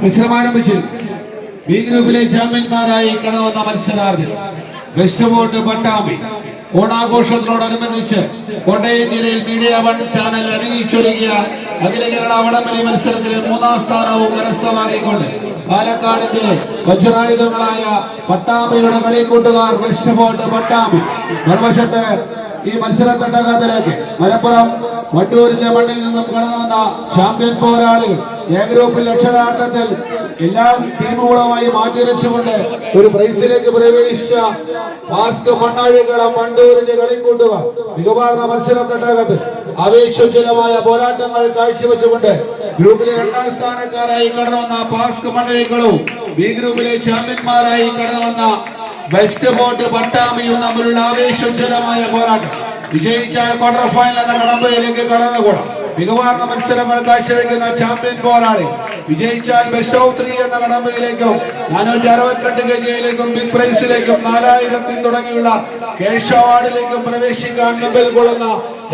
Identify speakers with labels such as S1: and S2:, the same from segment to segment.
S1: മത്സരം ആരംഭിച്ചു. ബി ഗ്രൂപ്പിലെ ചാമ്പ്യന്മാരായി കടന്നുവന്ന മത്സരാർത്ഥി വെസ്റ്റ് ബോർഡ് പട്ടാമ്പി. ഓണാഘോഷത്തോടനുബന്ധിച്ച് കോട്ടയം ജില്ലയിൽ മീഡിയ വൺ ചാനൽ അണിയിച്ചൊരുങ്ങിയ അഖില കേരള വടംവലി മത്സരത്തിലെ 3ാം സ്ഥാനവും കരസ്ഥമാക്കിക്കൊണ്ട് പാലക്കാടിന്റെ വജ്രായുധങ്ങളായ പട്ടാമ്പിയുടെ കളിക്കൂട്ടുകാർ വെസ്റ്റ് ബോർഡ് പട്ടാമ്പി. മറുവശത്ത് ഈ മത്സര തട്ടകത്തിലേക്ക് മലപ്പുറം വണ്ടൂരിന്റെ മണ്ണിൽ നിന്നും കടന്നു വന്ന ചാമ്പ്യൻ പോരാളികൾ എ ഗ്രൂപ്പിൽ അക്ഷരാർത്ഥത്തിൽ എല്ലാ ടീമുകളുമായി മാറ്റിവെച്ചുകൊണ്ട് ഒരു പ്രൈസിലേക്ക് പ്രവേശിച്ച മാസ്ക് മണ്ണാഴിക്കളം വണ്ടൂരിന്റെ കളിക്കൂട്ടുകാർ മികവാർന്ന മത്സര തട്ടകത്തിൽ ആവേശോജ്വലമായ പോരാട്ടങ്ങൾ കാഴ്ചവെച്ചുകൊണ്ട് ഗ്രൂപ്പിലെ 2ാം സ്ഥാനക്കാരായി കടന്നു വന്ന പാസ്ക് മണ്ണാഴിക്കളവും ബി ഗ്രൂപ്പിലെ ചാമ്പ്യന്മാരായി കടന്നു വന്ന വെസ്റ്റ് ബോർഡ് പട്ടാമ്പിയും തമ്മിലുള്ള ആവേശോജ്വലമായ പോരാട്ടം. വിജയിച്ചാൽ ക്വാർട്ടർ ഫൈനൽ എന്ന കടമ്പയിലേക്ക് കടന്നുകൂടാം. മികവാർന്ന മത്സരങ്ങൾ കാഴ്ചവെക്കുന്ന ചാമ്പ്യൻ പോരാളി വിജയിച്ചാൽ ബെസ്റ്റ് ഓഫ് 3 എന്ന കടമ്പയിലേക്കും 462 കെജിയിലേക്കും ബിഗ് പ്രൈസിലേക്കും 4000 തുടങ്ങിയുള്ള ക്യാഷ് അവാർഡിലേക്കും പ്രവേശിക്കാൻ മുമ്പിൽ കൊള്ളുന്ന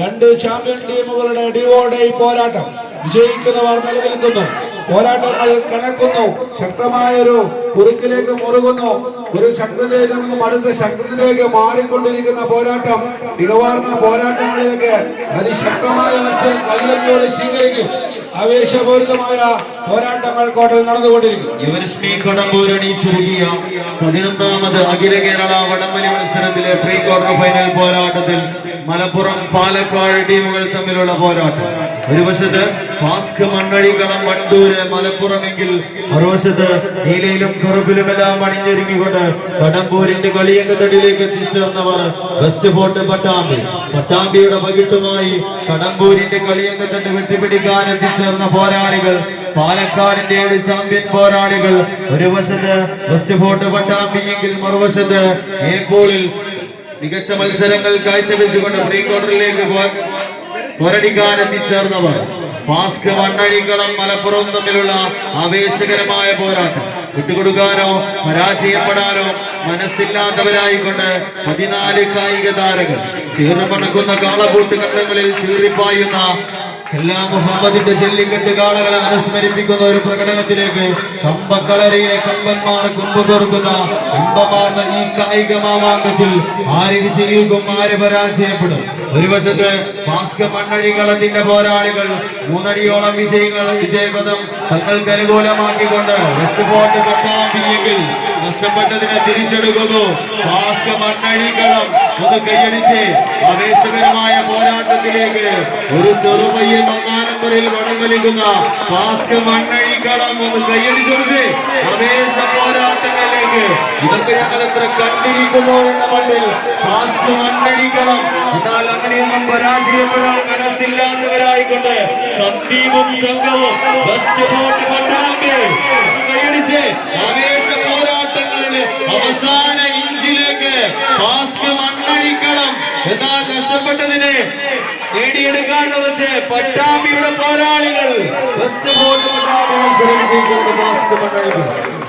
S1: 2 ചാമ്പ്യൻ ടീമുകളുടെ ഡിവോഡേ പോരാട്ടം. വിജയിക്കുന്നവർ നിലനിൽക്കുന്നു. പോരാട്ടങ്ങൾ കണക്കുന്നു. ശക്തമായൊരു കുറുക്കിലേക്ക് മുറുകുന്നു. ഒരു ശക്തിയിലേക്ക് നിന്നും അടുത്ത ശക്തിയിലേക്ക് മാറിക്കൊണ്ടിരിക്കുന്ന പോരാട്ടം. മികവാർന്ന പോരാട്ടങ്ങളിലേക്ക് അതിശക്തമായ മത്സരം കയ്യടിയോടെ സ്വീകരിക്കും. ആവേശപൂരിതമായ പോരാട്ടങ്ങൾ കോട്ടയിൽ നടന്നുകൊണ്ടിരിക്കും.
S2: യുവരശ്മി കടമ്പൂരണി ചുരുങ്ങിയ 11ാമത് അഖില കേരള വടംവലി മത്സരത്തിലെ പ്രീ ക്വാർട്ടർ ഫൈനൽ പോരാട്ടത്തിൽ മലപ്പുറം പാലക്കാട് ടീമുകൾ തമ്മിലുള്ള പോരാട്ടം. ഒരു വശത്ത് പാസ്ക് മണ്ണഴിക്കളം വണ്ടൂര് മലപ്പുറമെങ്കിൽ മറുവശത്ത് നീലയിലും കറുപ്പിലുമെല്ലാം അണിഞ്ഞൊരുങ്ങിക്കൊണ്ട് കടമ്പൂരിന്റെ കളിയങ്കത്തടിയിലേക്ക് എത്തിച്ചേർന്നവർ വെസ്റ്റ് ബോർഡ് പട്ടാമ്പി. പട്ടാമ്പിയുടെ പകിട്ടുമായി കടമ്പൂരിന്റെ കളിയങ്കത്തട്ട് വെട്ടിപ്പിടിക്കാൻ എത്തിച്ചേർന്ന പോരാളികൾ പാലക്കാടിന്റെ 7 ചാമ്പ്യൻ പോരാളികൾ. ഒരു വശത്ത് വെസ്റ്റ് ബോർഡ് പട്ടാമ്പി എങ്കിൽ മറുവശത്ത് ഏപ്പോളിൽ മികച്ച മത്സരങ്ങൾ കാഴ്ചവെച്ചുകൊണ്ട് പ്രീ ക്വാർട്ടറിലേക്ക് പോരടിക്കാൻ എത്തിച്ചേർന്നവർ പാസ്ക് മണ്ണഴിക്കളം മലപ്പുറം തമ്മിലുള്ള ആവേശകരമായ പോരാട്ടം. വിട്ടുകൊടുക്കാനോ പരാജയപ്പെടാനോ മനസ്സില്ലാത്തവരായിക്കൊണ്ട് 14 കായിക താരങ്ങൾ ചീർമണക്കുന്ന കാളപൂട്ട് കണ്ടങ്ങളിൽ ചീറിപ്പായുന്ന എല്ലാ മുഹമ്മദിന്റെ ജല്ലിക്കെട്ട് കാളകളെ അനുസ്മരിപ്പിക്കുന്ന ഒരു പ്രകടനത്തിലേക്ക് കമ്പക്കളരിയിലെ കമ്പന്മാർ കൊമ്പ് തുറക്കുന്ന ഇമ്പമാർന്ന ഈ കായിക മാമാങ്കത്തിൽ ആര് വിജയിക്കും ആര് പരാജയപ്പെടും. ഒരു വശത്ത് പാസ്ക് മണ്ണഴികളത്തിന്റെ പോരാളികൾ 3 അടിയോളം വിജയപദം തങ്ങൾക്ക് അനുകൂലമാക്കിക്കൊണ്ട് വെസ്റ്റ് ബോർഡ് പട്ടാമ്പിയെങ്കിൽ നഷ്ടപ്പെട്ടതിനെ തിരിച്ചെടുക്കുന്നു പാസ്ക് മണ്ണഴിക്കളം. ഒന്ന് കൈയടിച്ച് ആവേശകരമായ പോരാട്ടത്തിലേക്ക് ഒരു ചെറുപയ്യൻ 1ാം നമ്പറിൽ വടം വലിക്കുന്ന പാസ്ക് മണ്ണഴിക്കളം. ഒന്ന് കൈയടിച്ചെടുത്ത് ആവേശ പോരാട്ടങ്ങളിലേക്ക് ഇതൊക്കെ ഞങ്ങൾ എത്ര കണ്ടിരിക്കുന്നു എന്ന മട്ടിൽ പാസ്ക് മണ്ണഴിക്കളം. എന്നാൽ അങ്ങനെയൊന്നും പരാജയപ്പെടാൻ മനസ്സില്ലാത്തവരായിക്കൊണ്ട് സന്ദീപും സംഘവും വെസ്റ്റ് ബോർഡ് പട്ടാമ്പി കൈയടിച്ച് ആവേശ പോരാട്ടങ്ങളിലെ അവസാന ഇഞ്ചിലേക്ക് പാസ്ക് മണ്ണഴിക്കളം. എന്നാൽ നഷ്ടപ്പെട്ടതിനെ നേടിയെടുക്കാതെ വെച്ച് പട്ടാമ്പിയുടെ പോരാളികൾ വെസ്റ്റ് ബോർഡ് പട്ടാമ്പി മത്സരം വിജയിച്ചുകൊണ്ട് പാസ്ക് മണ്ണഴിക്കളം.